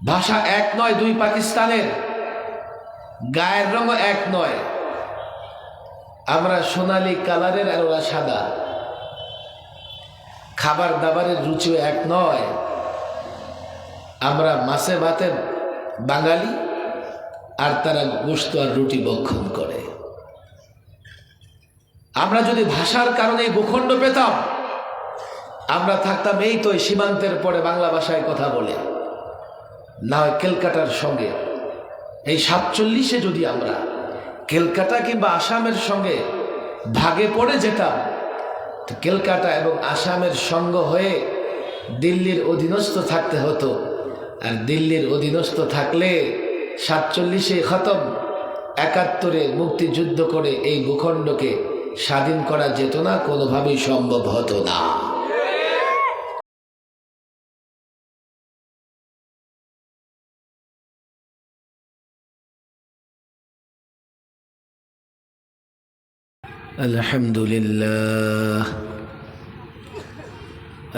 ভাষা এক নয়, দুই পাকিস্তানের, গায়ের রঙও এক নয়। আমরা সোনালী কালারের আর ওরা সাদা। খাবার দাবারের রুচিও এক নয়। আমরা মাছে ভাতের বাঙালি, আর তারা গোশত আর রুটি ভক্ষণ করে। আমরা যদি ভাষার কারণে ভূখণ্ড পেতাম, আমরা থাকতাম এই তো সীমান্তের পরে বাংলা ভাষায় কথা বলে, না হয় ক্যালকাটার সঙ্গে। এই 47-এ যদি আমরা ক্যালকাটা কিংবা আসামের সঙ্গে ভাগে পড়ে যেতাম, তো ক্যালকাটা এবং আসামের সঙ্গ হয়ে দিল্লির অধীনস্থ থাকতে হতো। আর দিল্লির অধীনস্থ থাকলে 47-এ খতম, 71-এ মুক্তিযুদ্ধ করে এই ভূখণ্ডকে স্বাধীন করা যেত না, কোনোভাবেই সম্ভব হতো না। আলহামদুলিল্লাহ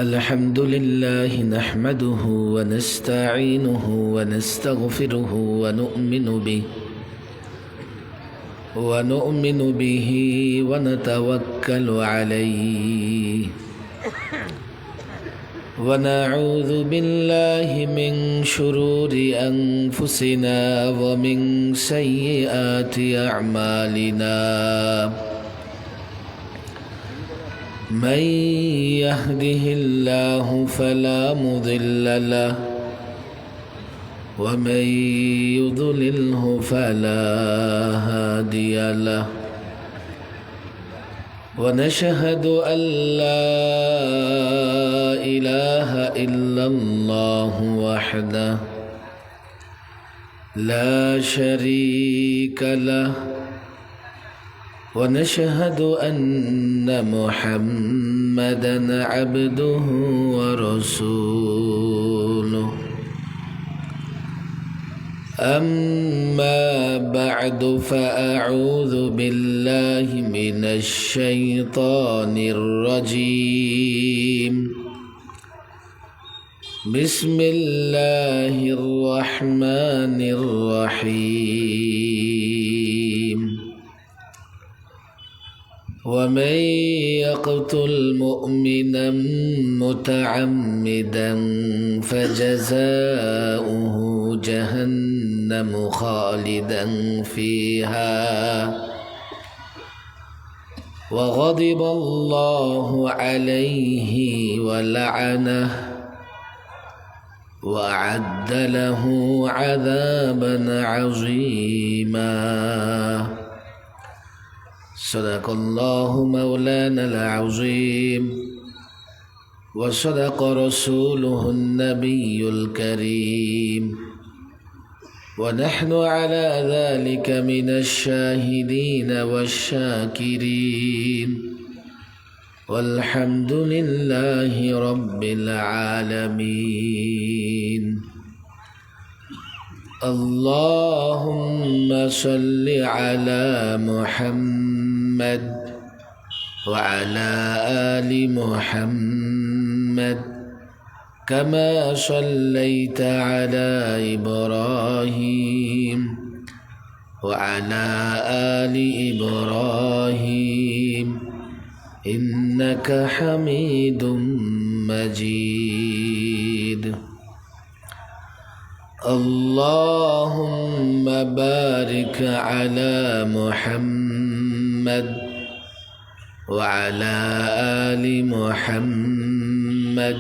আলহামদুলিল্লাহ নাহমাদুহু ওয়া নাস্তাঈনুহু ওয়া নাস্তাগফিরুহু ওয়া নু'মিনু বিহি ওয়া নাতাওয়াক্কালু আলাইহি ওয়া নাউযু বিল্লাহি মিন শুরুরি আনফুসিনা ওয়া মিন সাইয়্যাতি আ'মালিনা। من يهده الله فلا مضل له ومن يضلله فلا هادي له ونشهد أن لا إله إلا الله وحده لا شريك له ونشهد أن محمدًا عبده ورسوله أما بعد فأعوذ بالله من الشيطان الرجيم بسم الله الرحمن الرحيم ومن يقتل مؤمنا متعمدا فجزاؤه جهنم خالدا فيها وغضب الله عليه ولعنه وأعد له عذابا عظيما صدق الله مولانا العظيم وصدق رسوله النبي الكريم ونحن على ذلك من الشاهدين والشاكرين والحمد لله رب العالمين اللهم صل على محمد وعلى آل محمد كما صليت على إبراهيم وعلى آل إبراهيم إنك حميد مجيد اللهم بارك على محمد وعلى آل محمد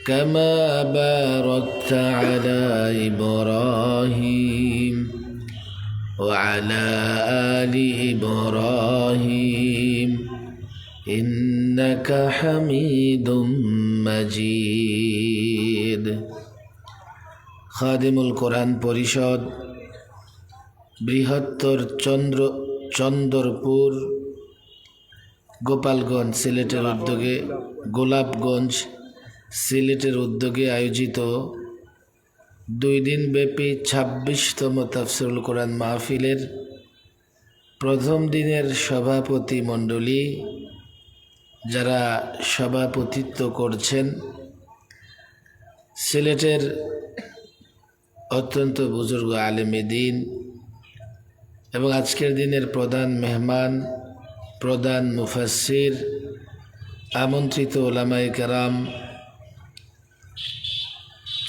كما باركت على إبراهيم وعلى آل إبراهيم إنك حميد مجيد খাদিমুল কোরআন পরিষদ বৃহত্তর চন্দরপুর গোপালগঞ্জ সিলেটের উদ্যোগে গোলাপগঞ্জ সিলেটের উদ্যোগে আয়োজিত 2 দিনব্যাপী 26তম তাফসীরুল কোরআন মাহফিলের প্রথম দিনের সভাপতি মণ্ডলী, যারা সভাপতিত্ব করছেন সিলেটের অত্যন্ত বুজুর্গ আলেমে দিন এবং আজকের দিনের প্রধান মেহমান, প্রধান মুফাসসির, আমন্ত্রিত ওলামায়ে কেরাম,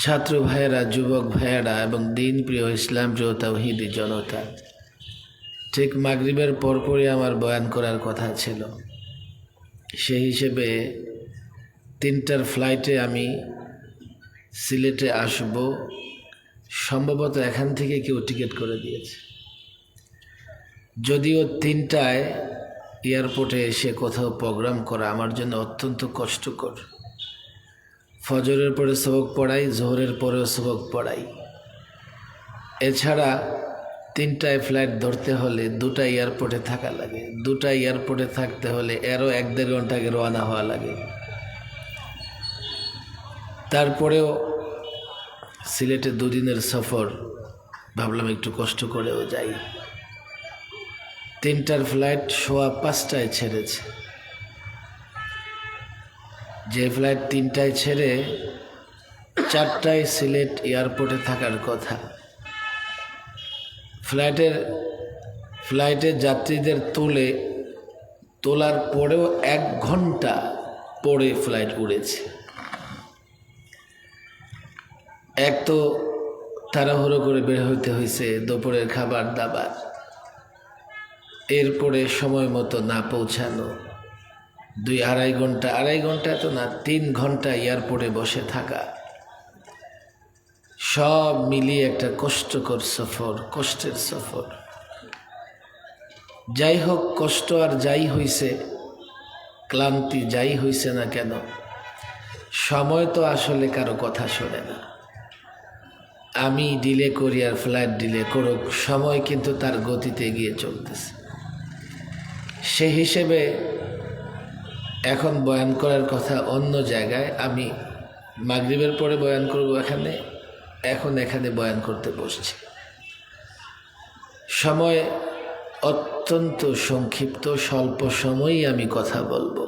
ছাত্র ভাইয়েরা, যুবক ভাইয়েরা এবং দিন প্রিয় ইসলাম প্রিয় তাওহীদি জনতা, ঠিক মাগরিবের পরপরই আমার বয়ান করার কথা ছিল। সেই হিসেবে 3টার ফ্লাইটে আমি সিলেটে আসব। সম্ভবত এখান থেকে কেউ টিকিট করে দিয়েছে, যদিও 3টায় এয়ারপোর্টে এসে কোথাও প্রোগ্রাম করা আমার জন্য অত্যন্ত কষ্টকর। ফজরের পরে সবক পড়াই, জোহরের পরেও সবক পড়াই। এছাড়া 3টায় ফ্লাইট ধরতে হলে 2টা এয়ারপোর্টে থাকা লাগে, 2টা এয়ারপোর্টে থাকতে হলে এরও 1-1.5 ঘন্টা আগে রওনা হওয়া লাগে। তারপরেও সিলেটে 2 দিনের সফর, ভাবলাম একটু কষ্ট করেও যাই। 3টার ফ্লাইট 5:15টায় ছেড়েছে। যে ফ্লাইট 3টায় ছেড়ে 4টায় সিলেট এয়ারপোর্টে থাকার কথা। ফ্লাইটে যাত্রীদের তোলার পরেও 1 ঘন্টা পরে ফ্লাইট উড়েছে। এক তো তাড়াহুড়ো করে বের হইতে হয়েছে, দুপুরের খাবার দাবার, এরপরে সময় মতো না পৌঁছানো, 2-2.5 ঘন্টা, 2.5 ঘন্টা তো না, 3 ঘন্টা এয়ারপোর্টে বসে থাকা, সব মিলিয়ে একটা কষ্টকর সফর, কষ্টের সফর। যাই হোক, কষ্ট আর যাই হইছে, ক্লান্তি যাই হইছে না কেন, সময় তো আসলে কারো কথা শোনে না। আমি ডিলে করি আর ফ্লাইট ডিলে করুক, সময় কিন্তু তার গতিতে এগিয়ে চলতেছে। সেই হিসেবে এখন বয়ান করার কথা অন্য জায়গায়, আমি মাগরিবের পরে বয়ান করব এখানে বয়ান করতে বসছি। সময় অত্যন্ত সংক্ষিপ্ত, স্বল্প সময়ই আমি কথা বলবো।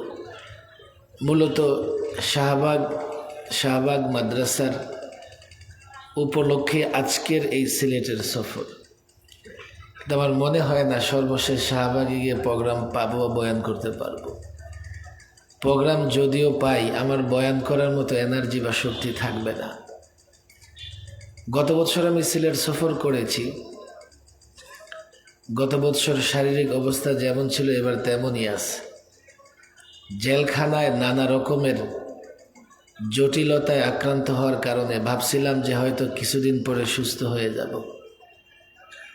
মূলত শাহবাগ মাদ্রাসার উপলক্ষে আজকের এই সিলেটের সফর। আমার মনে হয় না সর্বশেষ শাহবাগে গিয়ে প্রোগ্রাম পাবো, বয়ান করতে পারবো। প্রোগ্রাম যদিও পাই, আমার বয়ান করার মতো এনার্জি বা শক্তি থাকবে না। গত বছর আমি সিলেট সফর করেছি। গত বছর শারীরিক অবস্থা যেমন ছিল এবার তেমনই আছে। জেলখানায় নানা রকমের জটিলতায় আক্রান্ত হওয়ার কারণে ভাবছিলাম যে হয়তো কিছুদিন পরে সুস্থ হয়ে যাব।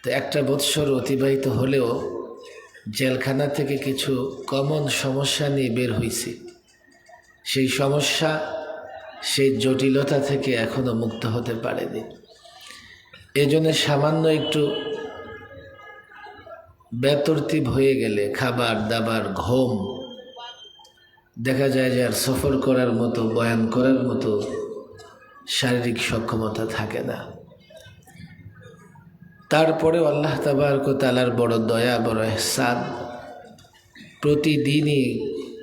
তো 1 বৎসর অতিবাহিত হলেও জেলখানা থেকে কিছু কমন সমস্যা নিয়ে বের হয়েছি। সেই সমস্যা, সেই জটিলতা থেকে এখনো মুক্ত হতে পারেনি। এজন্য সামান্য একটু বেতরতিব হয়ে গেলে, খাবার দাবার, ঘুম, দেখা যায় যে আর সফর করার মতো, বয়ান করার মতো শারীরিক সক্ষমতা থাকে না। তারপরেও আল্লাহ তাবারক ওয়া তাআলার বড় দয়া, বড় ইহসান, প্রতিদিনই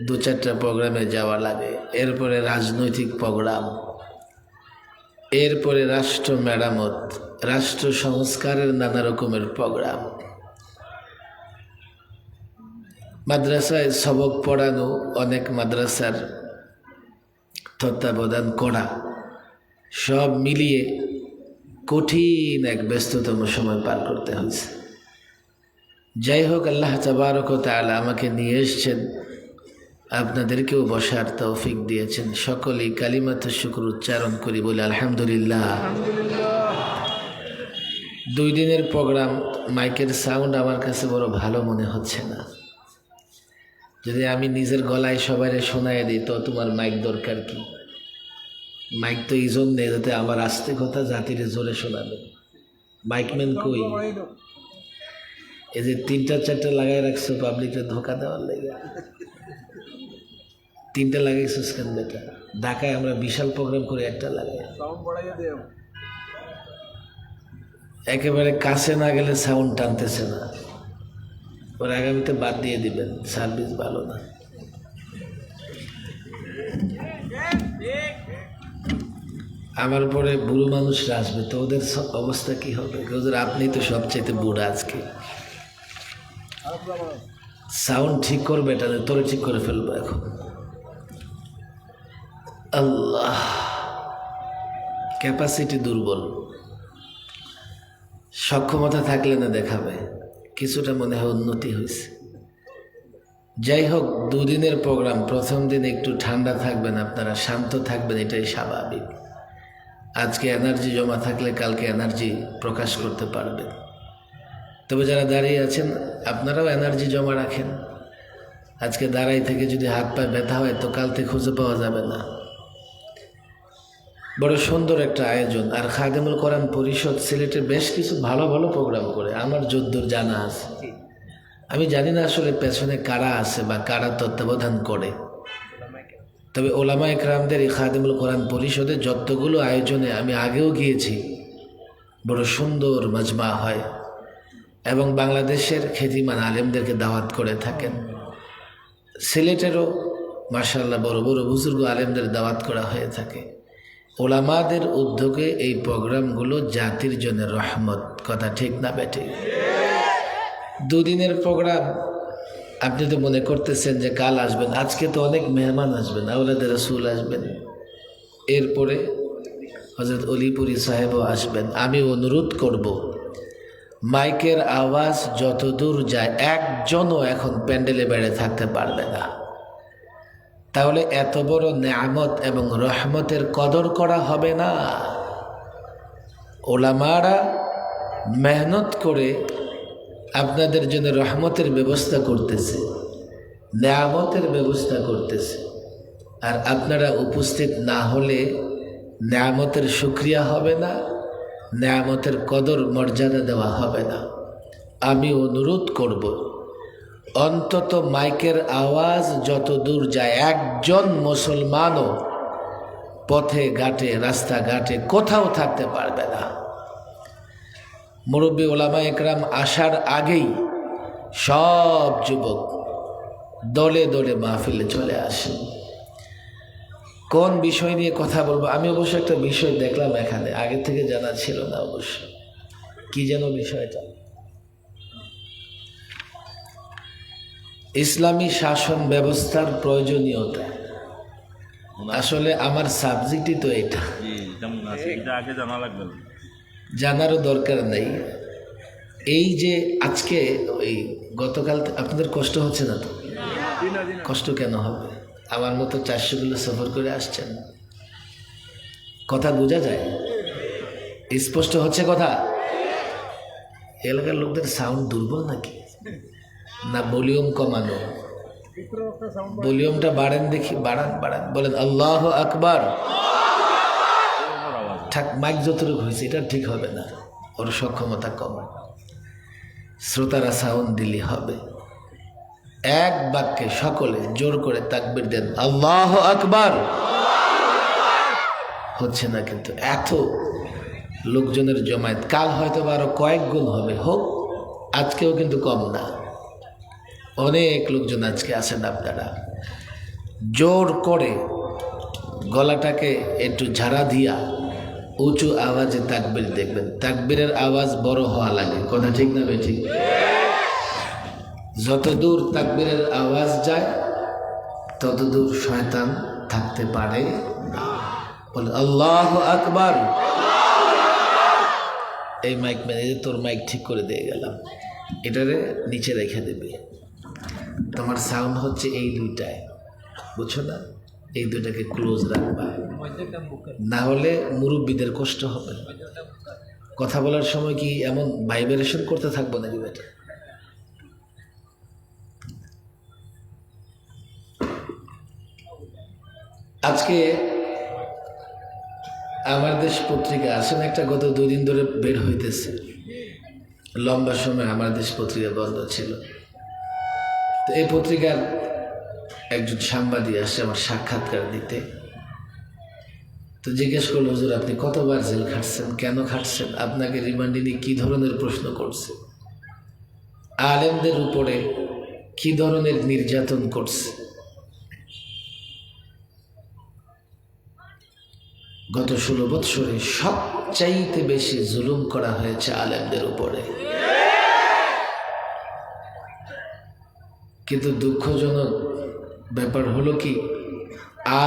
2-4টা প্রোগ্রামে যাওয়া লাগে। এরপরে রাজনৈতিক প্রোগ্রাম, এরপরে রাষ্ট্র মেরামত, রাষ্ট্র সংস্কারের নানা রকমের প্রোগ্রাম, মাদ্রাসায় সবক পড়ানো, অনেক মাদ্রাসার তত্ত্বাবধান করা, সব মিলিয়ে কঠিন এক ব্যস্ততম সময় পার করতে হয়েছে। যাই হোক, আল্লাহ তাবারক ওয়া তাআলা আমাকে নিয়ে এসছেন, আপনাদেরকেও বসার তৌফিক দিয়েছেন। সকলেই কালিমাত শুকর উচ্চারণ করি, বলে আলহামদুলিল্লাহ। 2 দিনের প্রোগ্রাম, মাইকের সাউন্ড আমার কাছে বড় ভালো মনে হচ্ছে না। যদি আমি নিজের গলায় সবাই শোনায় দিই, তো তোমার মাইক দরকার কি? মাইক তো এই জন্যে যাতে আমার আস্তে কথা জাতিরে জোরে শোনাবে। মাইকম্যান কই? এই যে 3টা-4টা লাগাই রাখছো পাবলিকের ধোকা দেওয়ার লাগে। 3টা লাগাইছিস কেন বেটা? ঢাকায় আমরা বিশাল প্রোগ্রাম করে 1টা লাগাই। একেবারে কাছে না গেলে সাউন্ড টানতেছে না, ওর আগামীতে বাদ দিয়ে দিবেন, সার্ভিস ভালো না। আমার পরে বুড়ো মানুষরা আসবে, তো ওদের অবস্থা কি হবে? হুজুর আপনি তো সবচাইতে বুড়া, আজকে সাউন্ড ঠিক করবে, এটা তোরে ঠিক করে ফেলবো এখন। আল্লাহ, ক্যাপাসিটি দুর্বল, সক্ষমতা থাকলে না দেখাবে। কিছুটা মনে হয় উন্নতি হয়েছে। যাই হোক, দুদিনের প্রোগ্রাম, প্রথম দিন একটু ঠান্ডা থাকবেন, আপনারা শান্ত থাকবেন, এটাই স্বাভাবিক। আজকে এনার্জি জমা থাকলে কালকে এনার্জি প্রকাশ করতে পারবেন। তবে যারা দাঁড়িয়ে আছেন আপনারাও এনার্জি জমা রাখেন। আজকে দাঁড়াই থেকে যদি হাত পায়ে ব্যথা হয় তো কালকে খুঁজে পাওয়া যাবে না। বড় সুন্দর একটা আয়োজন। আর খাদেমুল কোরআন পরিষদ সিলেটে বেশ কিছু ভালো ভালো প্রোগ্রাম করে, আমার যদ্দূর জানা আছে। আমি জানি না আসলে পেছনে কারা আছে বা কারা তত্ত্বাবধান করে, তবে ওলামা একরামদের এই খাদেমুল কোরআন পরিষদে যতগুলো আয়োজনে আমি আগেও গিয়েছি, বড় সুন্দর মাজমা হয় এবং বাংলাদেশের খ্যাতিমান আলেমদেরকে দাওয়াত করে থাকেন। সিলেটেরও মাশাআল্লাহ বড় বড় বুজুর্গ আলেমদের দাওয়াত করা হয়ে থাকে। ওলামাদের উদ্যোগে এই প্রোগ্রামগুলো জাতির জন্য রহমত। কথা ঠিক না বেঠিক? দুদিনের প্রোগ্রাম, আপনি তো মনে করতেছেন যে কাল আসবেন, আজকে তো অনেক মেহমান আসবেন, আওলাদ রাসূল আসবেন, এরপরে হযরত অলিপুরি সাহেবও আসবেন। আমি অনুরোধ করব, মাইকের আওয়াজ যত দূর যায়, একজনও এখন প্যান্ডেলে বেড়ে থাকতে পারবে না। তাহলে এত বড় নেয়ামত এবং রহমতের কদর করা হবে না। ওলামারা মেহনত করে আপনাদের জন্য রহমতের ব্যবস্থা করতেছে, নেয়ামতের ব্যবস্থা করতেছে, আর আপনারা উপস্থিত না হলে নেয়ামতের শুকরিয়া হবে না, নেয়ামতের কদর মর্যাদা দেওয়া হবে না। আমি অনুরোধ করব, অন্তত মাইকের আওয়াজ যত দূর যায়, একজন মুসলমানও পথে ঘাটে রাস্তাঘাটে কোথাও থাকতে পারবে না। মুরব্বী ওলামা একরাম আসার আগেই সব যুবক দলে দলে মাহফিলে চলে আসে। কোন বিষয় নিয়ে কথা বলবো? আমি অবশ্য একটা বিষয় দেখলাম এখানে, আগে থেকে জানা ছিল না অবশ্য। কি যেন বিষয়টা? ইসলামী শাসন ব্যবস্থার প্রয়োজনীয়তা। আসলে আমার সাবজেক্টই তো এটা, জানারও দরকার নেই। এই যে আজকে ওই গতকাল, আপনাদের কষ্ট হচ্ছে না তো? কষ্ট কেন হবে? আমার মতো 400 কিলো সফর করে আসছেন, কথা বোঝা যায়, স্পষ্ট হচ্ছে কথা? এলাকার লোকদের সাউন্ড দুর্বল নাকি, না ভলিউম কমানো? ভলিউমটা বাড়েন দেখি, বাড়ান বাড়ান, বলেন আল্লাহু আকবার। থাক, মাইক যতটুকু হয়েছে এটা ঠিক হবে না, ওর সক্ষমতা কম। শ্রোতারা সাউন্ড দিলে হবে। এক বাক্যে সকলে জোর করে তাকবীর দেন, আল্লাহু আকবার। হচ্ছে না কিন্তু, এত লোকজনের জমায়েত। কাল হয়তো আরো কয়েক গুণ হবে, হোক, আজকেও কিন্তু কম না। অনেক লোকজন আজকে আছেন। আপনারা জোর করে গলাটাকে একটু ঝাড়া দিয়া উঁচু আওয়াজে তাকবীর দেখবেন। তাকবীরের আওয়াজ বড় হওয়া লাগে, কথা ঠিক না বেঠিক? যত দূর তাকবীরের আওয়াজ যায় তত দূর শয়তান থাকতে পারে না। বলে আল্লাহু আকবার। এই মাইক ম্যানেজার, তোর মাইক ঠিক করে দিয়ে গেলাম, এটারে নিচে রেখে দেবে। তোমার সাউন্ড হচ্ছে এই দুইটায়, বুঝছো না? এই দুইটাকে ক্লোজ রাখবা, না হলে মুরব্বীদের কষ্ট হবে। কথা বলার সময় কি এমন ভাইব্রেশন করতে থাকবো নাকি বেটা? আজকে আমার দেশ পত্রিকা আসেন একটা, গত 2 দিন ধরে বের হইতেছে। লম্বা সময় আমার দেশ পত্রিকা বন্ধ ছিল। তো এই পত্রিকার একজন সাংবাদিক আসছে আমার সাক্ষাৎকার দিতে। তো জিজ্ঞেস করলো, হুজুর আপনি কতবার জেল খাটছেন, কেন খাটছেন, আপনাকে রিমান্ডে নিয়ে কী ধরনের প্রশ্ন করছে, আলেমদের উপরে কী ধরনের নির্যাতন করছে। গত 16 বৎসরে সবচাইতে বেশি জুলুম করা হয়েছে আলেমদের উপরে। কিন্তু দুঃখজনক ব্যাপার হলো কি,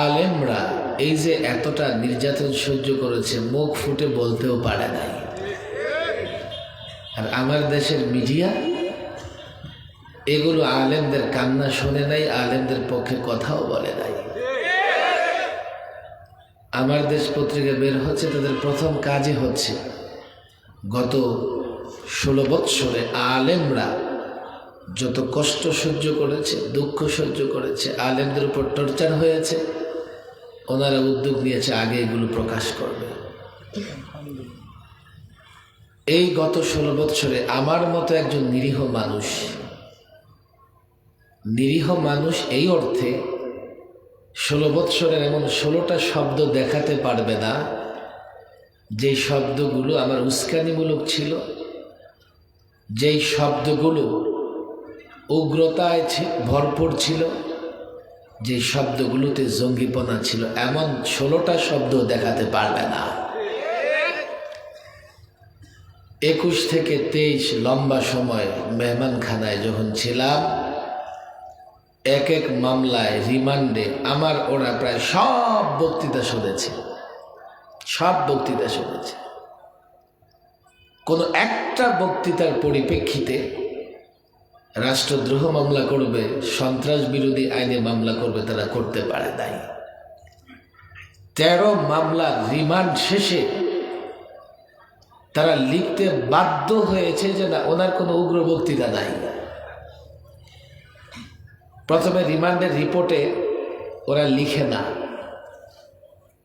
আলেমরা এই যে এতটা নির্যাতন সহ্য করেছে মুখ ফুটে বলতেও পারে নাই। আর আমার দেশের মিডিয়া এগুলো আলেমদের কান্না শোনে নাই, আলেমদের পক্ষে কথাও বলে নাই। আমার দেশ পত্রিকা বের হচ্ছে, তাদের প্রথম কাজই হচ্ছে গত 16 বৎসরে আলেমরা যত কষ্ট সহ্য করেছে, দুঃখ সহ্য করেছে, আলেমদের উপর টর্চার হয়েছে, ওনারা উদ্যোগ নিয়েছে আগে এগুলো প্রকাশ করবে। এই গত 16 বৎসরে আমার মতো একজন নিরীহ মানুষ এই অর্থে 16 বৎসরের এমন 16টা শব্দ দেখাতে পারবে না যে শব্দগুলো আমার উস্কানিমূলক ছিল, যেই শব্দগুলো উগ্রতায় ভরপুর ছিল, যে শব্দগুলোতে জঙ্গিপনা ছিল, এমন 16টা শব্দ দেখাতে পারবে না। 21 থেকে 23 লম্বা সময় মেহমানখানায় যখন ছিলাম, এক এক মামলায় রিমান্ডে আমার ওরা প্রায় সব বক্তৃতা শুনেছে। কোনো একটা বক্তৃতার পরিপ্রেক্ষিতে রাষ্ট্রদ্রোহ মামলা করবে, সন্ত্রাস বিরোধী আইনে মামলা করবে, তারা করতে পারে নাই। 13 মামলার রিমান্ড শেষে তারা লিখতে বাধ্য হয়েছে যে না, ওনার কোনো উগ্র বক্তৃতা নাই। প্রথমে রিমান্ডের রিপোর্টে ওরা লিখে না,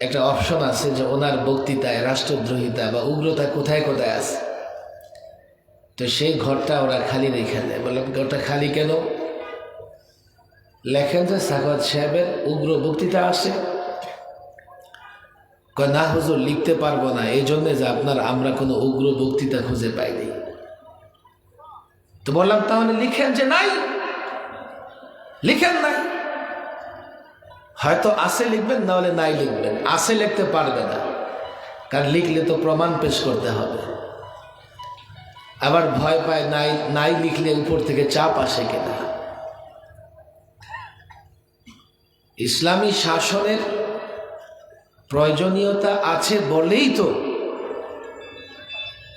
একটা অপশন আছে যে ওনার বক্তৃতায় রাষ্ট্রদ্রোহিতা বা উগ্রতা কোথায় কোথায় আছে। তো সেই ঘরটা ওরা খালি রেখে দেয়। বললাম ঘরটা খালি কেন? লেখেন যে সাখাওয়াত সাহেবের উগ্র বক্তৃতা আসে। না হুজুর, লিখতে পারবো না, এই জন্যে যে আমরা কোনো উগ্র বক্তৃতা খুঁজে পাইনি। তো বললাম তাহলে লিখেন যে নাই, লিখেন নাই। হয়তো আছে লিখবেন, না হলে নাই লিখবেন। আছে লিখতে পারবে না, কারণ লিখলে তো প্রমাণ পেশ করতে হবে। আবার ভয় পায় নাই লিখলে উপর থেকে চাপ আসে কিনা। ইসলামী শাসনের প্রয়োজনীয়তা আছে বলেই তো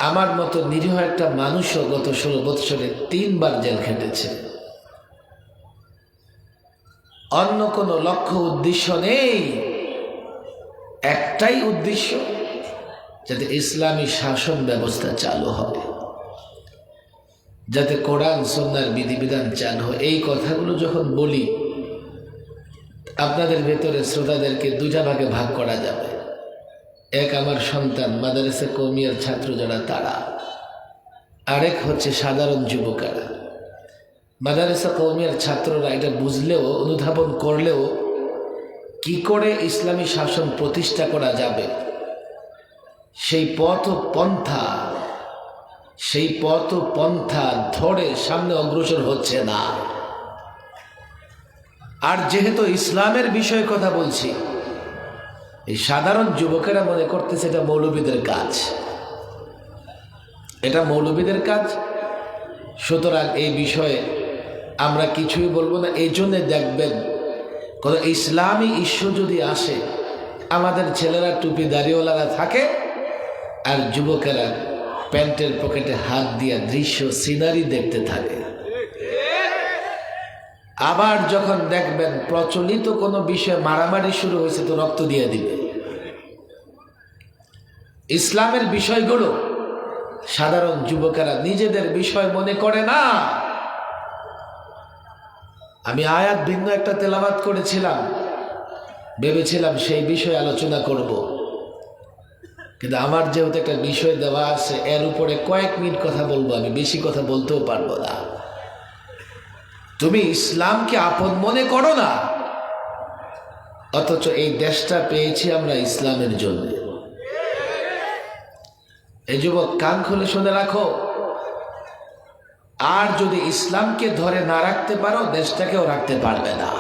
আমার মতো নিরীহ একটা মানুষও গত 16 বৎসরে 3 বার জেল খেটেছে। অন্য কোনো লক্ষ্য উদ্দেশ্য নেই, একটাই উদ্দেশ্য, যাতে ইসলামী শাসন ব্যবস্থা চালু হয়, যাতে কোরআন সুন্নাহর বিধিবিধান চালু হয়। এই কথাগুলো যখন বলি, আপনাদের ভেতরে শ্রোতাদেরকে 2টা ভাগে ভাগ করা যাবে। এক আমার সন্তান, মাদ্রাসা কওমিয়ার ছাত্র যারা তারা, আরেক হচ্ছে সাধারণ যুবকেরা। মাদ্রাসা কওমিয়ার ছাত্ররা এটা বুঝলেও, অনুধাবন করলেও কি করে ইসলামী শাসন প্রতিষ্ঠা করা যাবে সেই পথ পন্থা ধরে সামনে অগ্রসর হচ্ছে না। আর যেহেতু ইসলামের বিষয়ে কথা বলছি, এই সাধারণ যুবকেরা মনে করতেছে এটা মৌলবীদের কাজ, সুতরাং এই বিষয়ে আমরা কিছুই বলবো না। এই জন্যে দেখবেন কোনো ইসলামী ইস্যু যদি আসে, আমাদের ছেলেরা টুপি দাড়িওয়ালারা থাকে আর যুবকেরা প্যান্টের পকেটে হাত দিয়ে দৃশ্য সিনারি দেখতে থাকে। আবার যখন দেখবেন প্রচলিত কোনো বিষয়ে মারামারি শুরু হয়েছে, তো রক্ত দিয়ে দিবে। ইসলামের বিষয়গুলো সাধারণ যুবকেরা নিজেদের বিষয় মনে করে না। আমি আয়াত ভিন্ন একটা তেলাওয়াত করেছিলাম, ভেবেছিলাম সেই বিষয়ে আলোচনা করব, কিন্তু আমার যেহেতু একটা বিষয় দেওয়া আছে, এর উপরে কয়েক মিনিট কথা বলবো, আমি বেশি কথা বলতেও পারবো না। তুমি ইসলামকে আপন মনে করো না, অথচ এই দেশটা পেয়েছি আমরা ইসলামের জন্য। এই যুবক, কান খুলে শুনে রাখো, আর যদি ইসলামকে ধরে না রাখতে পারো, দেশটাকেও রাখতে পারবে না।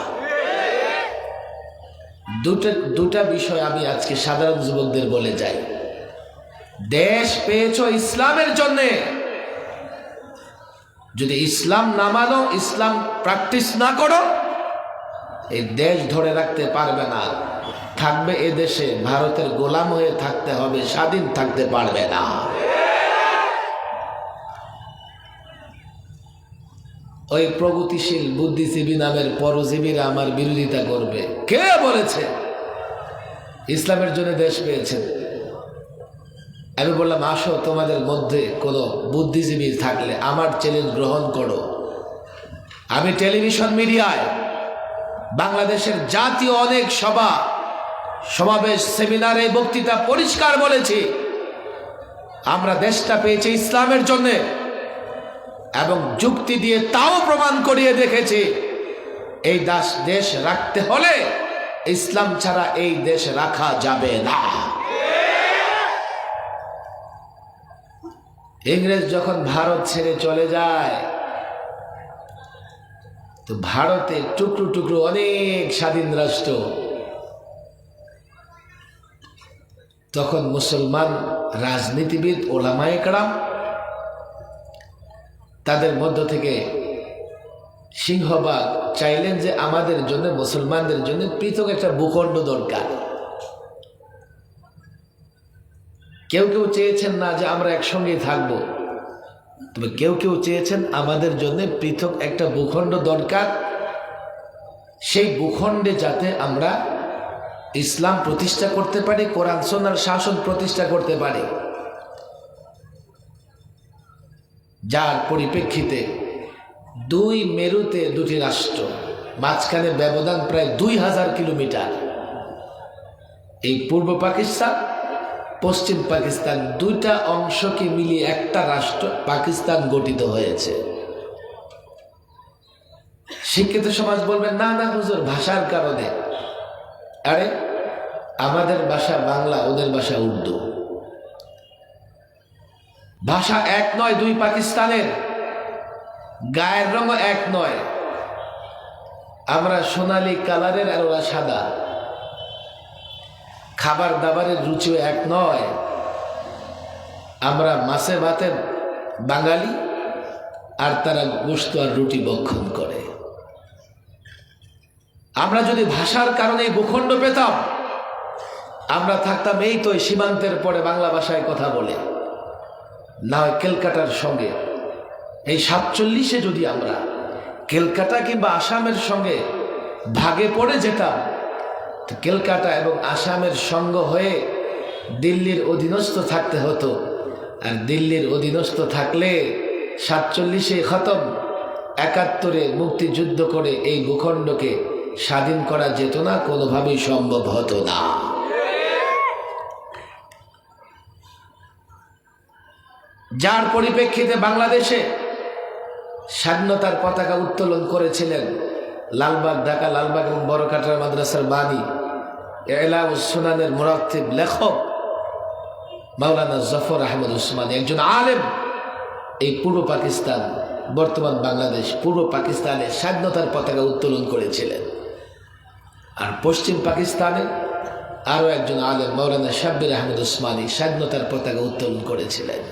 দুটা বিষয় আমি আজকে সাধারণ যুবকদের বলে যাই। দেশ পেয়েছো ইসলামের জন্যে, যদি ইসলাম না মানো, ইসলাম প্র্যাকটিস না করো, এই দেশ ধরে রাখতে পারবে না। থাকবে এ দেশে ভারতের গোলাম হয়ে থাকতে হবে, স্বাধীন থাকতে পারবে না। ওই প্রগতিশীল বুদ্ধিজীবী নামের পরজীবীরা আমার বিরোধিতা করবে। কে বলেছে ইসলামের জন্য দেশ পেয়েছেন? আমি বললাম, আসো, তোমাদের মধ্যে কোনো বুদ্ধিজীবী থাকলে আমার চ্যালেঞ্জ গ্রহণ করো। আমি টেলিভিশন মিডিয়ায় বাংলাদেশের জাতীয় অনেক সমাবেশ, সেমিনারে, বক্তৃতা পরিষ্কার বলেছি, আমরা দেশটা পেয়েছি ইসলামের জন্যে, এবং যুক্তি দিয়ে তাও প্রমাণ করিয়ে দেখেছি এই দেশ রাখতে হলে ইসলাম ছাড়া এই দেশ রাখা যাবে না। ইংরেজ যখন ভারত ছেড়ে চলে যায়, তো ভারতে টুকরো টুকরো অনেক স্বাধীন রাষ্ট্র, তখন মুসলমান রাজনীতিবিদ, ওলামায়ে কেরাম, তাদের মধ্য থেকে সিংহবাগ চাইলেন যে আমাদের জন্য, মুসলমানদের জন্য পৃথক একটা ভূখণ্ড দরকার। কেউ কেউ চেয়েছেন না যে আমরা একসঙ্গেই থাকবো, তবে কেউ কেউ চেয়েছেন আমাদের জন্য পৃথক একটা ভূখণ্ড দরকার, সেই ভূখণ্ডে যাতে আমরা ইসলাম প্রতিষ্ঠা করতে পারি, কোরআন সুন্নাহর শাসন প্রতিষ্ঠা করতে পারি। যার পরিপ্রেক্ষিতে দুই মেরুতে দুটি রাষ্ট্র, মাঝখানে ব্যবধান প্রায় 2000 কিলোমিটার, এই পূর্ব পাকিস্তান, পশ্চিম পাকিস্তান, দুইটা অংশকে মিলিয়ে একটা রাষ্ট্র পাকিস্তান গঠিত হয়েছে। শিক্ষিত সমাজ বলবেন, না না হুজুর, ভাষার কারণে। আরে, আমাদের ভাষা বাংলা, ওদের ভাষা উর্দু। ভাষা এক নয় দুই পাকিস্তানের, গায়ের রঙও এক নয়। আমরা সোনালী কালারের আর ওরা সাদা। খাবার দাবারের রুচিও এক নয়। আমরা মাছে ভাতের বাঙালি, আর তারা গোশত আর রুটি ভক্ষণ করে। আমরা যদি ভাষার কারণে ভূখণ্ড পেতাম, আমরা থাকতাম এই তো সীমান্তের পরে বাংলা ভাষায় কথা বলে, না হয় ক্যালকাটার সঙ্গে। এই 47-এ যদি আমরা ক্যালকাটা কিংবা আসামের সঙ্গে ভাগে পড়ে যেতাম, তো ক্যালকাটা এবং আসামের সঙ্গ হয়ে দিল্লির অধীনস্থ থাকতে হতো। আর দিল্লির অধীনস্থ থাকলে 47-এ খতম, 71-এ মুক্তিযুদ্ধ করে এই ভূখণ্ডকে স্বাধীন করা যেত না, কোনোভাবেই সম্ভব হতো না। যার পরিপ্রেক্ষিতে বাংলাদেশে স্বাধীনতার পতাকা উত্তোলন করেছিলেন লালবাগ, ঢাকা লালবাগ এবং বড়কাটরা মাদ্রাসার বাণী, ইলাম সুনানের মুরাত্তিব, লেখক মাওলানা জফর আহমদ উসমানী, একজন আলেম। এই পূর্ব পাকিস্তান, বর্তমান বাংলাদেশ, পূর্ব পাকিস্তানে স্বাধীনতার পতাকা উত্তোলন করেছিলেন। আর পশ্চিম পাকিস্তানে আরো একজন আলেম, মাওলানা শাব্বির আহমদ উসমানী, স্বাধীনতার পতাকা উত্তোলন করেছিলেন।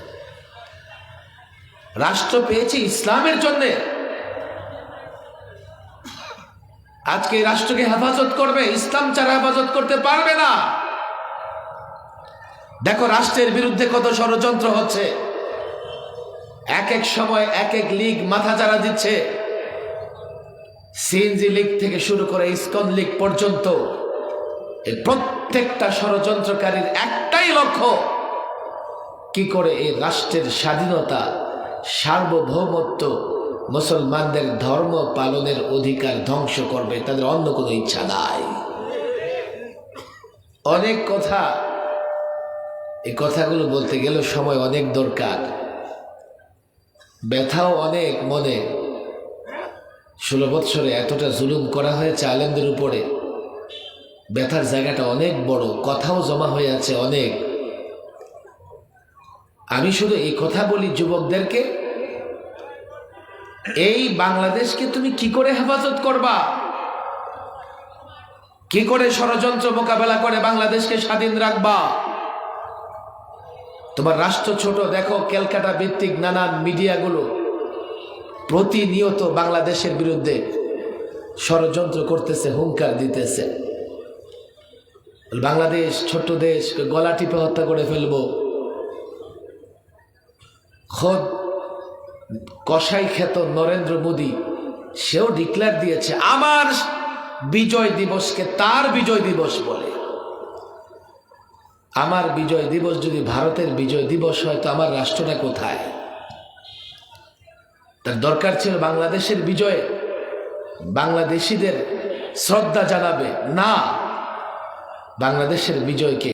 রাষ্ট্র পেয়েছে ইসলামের জন্য। আজকে এই রাষ্ট্রকে হেফাজত করবে, ইসলাম ছাড়া হেফাজত করতে পারবে না। দেখো রাষ্ট্রের বিরুদ্ধে কত ষড়যন্ত্র হচ্ছে। এক এক সময় এক এক লীগ মাথা চাড়া দিচ্ছে। সিএনজি লীগ থেকে শুরু করে ইসকন লীগ পর্যন্ত, এই প্রত্যেকটা ষড়যন্ত্রকারীর একটাই লক্ষ্য, কি করে এই রাষ্ট্রের স্বাধীনতা, সার্বভৌমত্ব, মুসলমানদের ধর্ম পালনের অধিকার ধ্বংস করবে। তাদের অন্য কোনো ইচ্ছা নাই। অনেক কথা, এই কথাগুলো বলতে গেলে সময় অনেক দরকার, ব্যথাও অনেক মনে। 16 বৎসরে এতটা জুলুম করা হয়েছে আলেমদের উপরে, ব্যথার জায়গাটা অনেক বড়, কথাও জমা হয়ে আছে অনেক। আমি শুধু এই কথা বলি যুবকদেরকে, এই বাংলাদেশকে তুমি কি করে হেফাজত করবা? কি করে ষড়যন্ত্র মোকাবেলা করে বাংলাদেশকে স্বাধীন রাখবা? তোমার রাষ্ট্র ছোট, দেখো ক্যালকাটা ভিত্তিক নানান মিডিয়াগুলো প্রতিনিয়ত বাংলাদেশের বিরুদ্ধে ষড়যন্ত্র করতেছে, হুঙ্কার দিতেছে। বাংলাদেশ ছোট্ট দেশ, গলা টিপে হত্যা করে ফেলবো। খোদ কসাই খ্যাত নরেন্দ্র মোদী সেও ডিক্লেয়ার দিয়েছে আমার বিজয় দিবসকে তার বিজয় দিবস বলে। আমার বিজয় দিবস যদি ভারতের বিজয় দিবস হয় তো আমার রাষ্ট্রটা কোথায়? তার দরকার ছিল বাংলাদেশের বিজয়ে বাংলাদেশিদের শ্রদ্ধা জানাবে, না বাংলাদেশের বিজয়কে